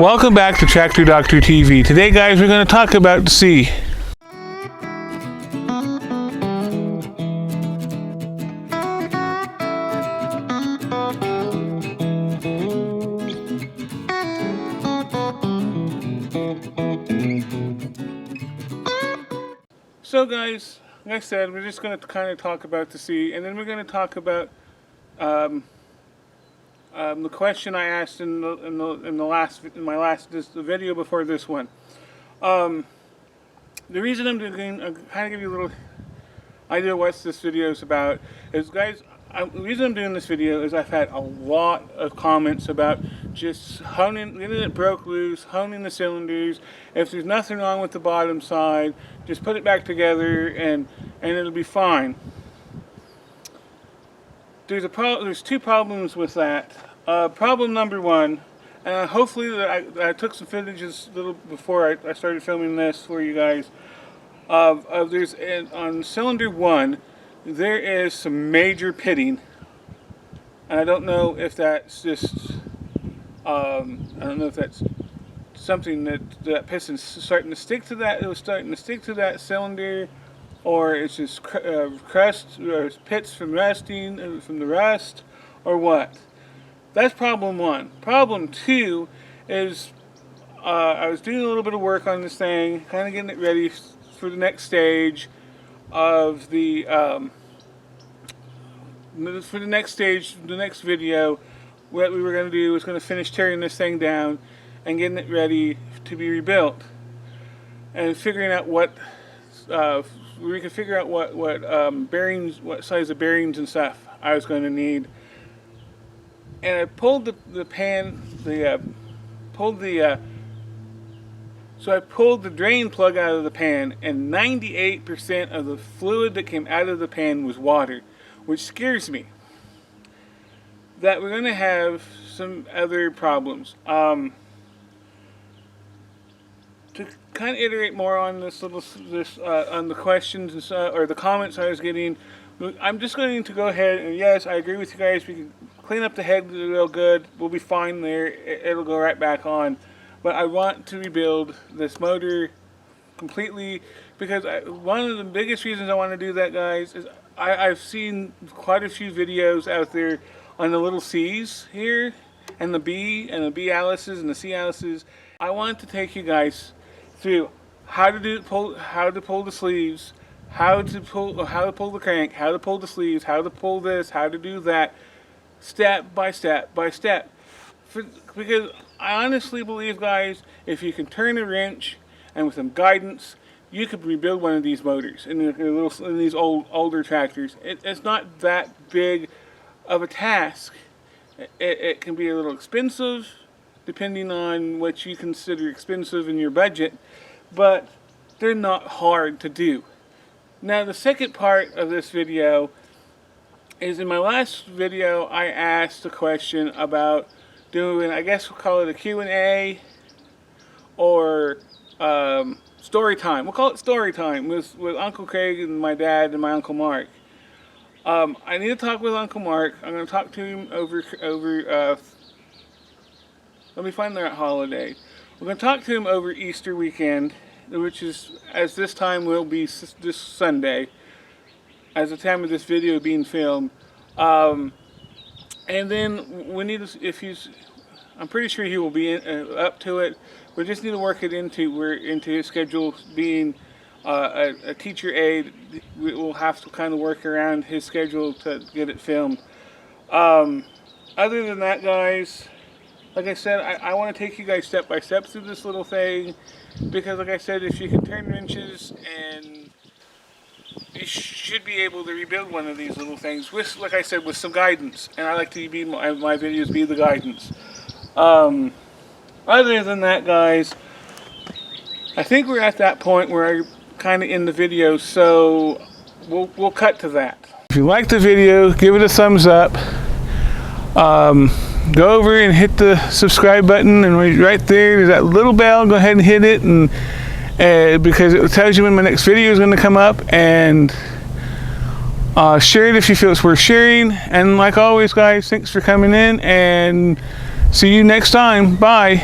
Welcome back to Tractor Doctor TV. Today, guys, we're going to talk about the C. So, guys, like I said, we're just going to kind of talk about the C, and then we're going to talk about the question I asked in my last video before this one. The reason I'm kind of give you a little idea what this video is about is, guys, the reason I'm doing this video is I've had a lot of comments about just getting it broke loose, honing the cylinders. If there's nothing wrong with the bottom side, just put it back together and it'll be fine. There's two problems with that. Problem number one, and hopefully I took some footage little before I started filming this for you guys. On cylinder 1, there is some major pitting, and I don't know if that's just something that piston's starting to stick to that. It was starting to stick to that cylinder, or it's just crust or pits from rusting from the rust, or what. That's problem one. Problem two is I was doing a little bit of work on this thing, kind of getting it ready for the next stage of the the next video. What we were going to do was going to finish tearing this thing down and getting it ready to be rebuilt, and figuring out what we could figure out what bearings, what size of bearings and stuff I was going to need. And I pulled so I pulled the drain plug out of the pan, and 98% of the fluid that came out of the pan was water, which scares me that we're going to have some other problems. To kind of iterate more on on the questions or the comments I was getting, I'm just going to go ahead and, yes, I agree with you guys. We can clean up the head real good. We'll be fine there. It'll go right back on. But I want to rebuild this motor completely, because one of the biggest reasons I want to do that, guys, is I've seen quite a few videos out there on the little C's here, and the B Allises and the C Allises. I want to take you guys through how to pull the sleeves, how to pull the crank, how to pull the sleeves, how to pull this, how to do that, step by step by step. Because I honestly believe, guys, if you can turn a wrench and with some guidance, you could rebuild one of these motors in these older tractors. It's not that big of a task. It can be a little expensive, depending on what you consider expensive in your budget, but they're not hard to do. Now, the second part of this video is, in my last video, I asked a question about doing, I guess we'll call it a Q&A or story time. We'll call it story time with Uncle Craig and my dad and my Uncle Mark. I need to talk with Uncle Mark. I'm going to talk to him over let me find that holiday. We're going to talk to him over Easter weekend, which is, as this time will be this Sunday, as the time of this video being filmed. And then we need to, I'm pretty sure he will be up to it. We just need to work it into his schedule. Being a teacher aide, we'll have to kind of work around his schedule to get it filmed. Other than that, guys, like I said, I want to take you guys step by step through this little thing, because, like I said, if you can turn wrenches, and you should be able to rebuild one of these little things with, like I said, with some guidance. And I like to be my videos be the guidance. Other than that, guys, I think we're at that point where I'm kind of in the video, so we'll cut to that. If you like the video, give it a thumbs up. Go over and hit the subscribe button, and right there's that little bell. Go ahead and hit it, and because it tells you when my next video is going to come up. And share it if you feel it's worth sharing. And like always, guys, thanks for coming in, and see you next time. Bye.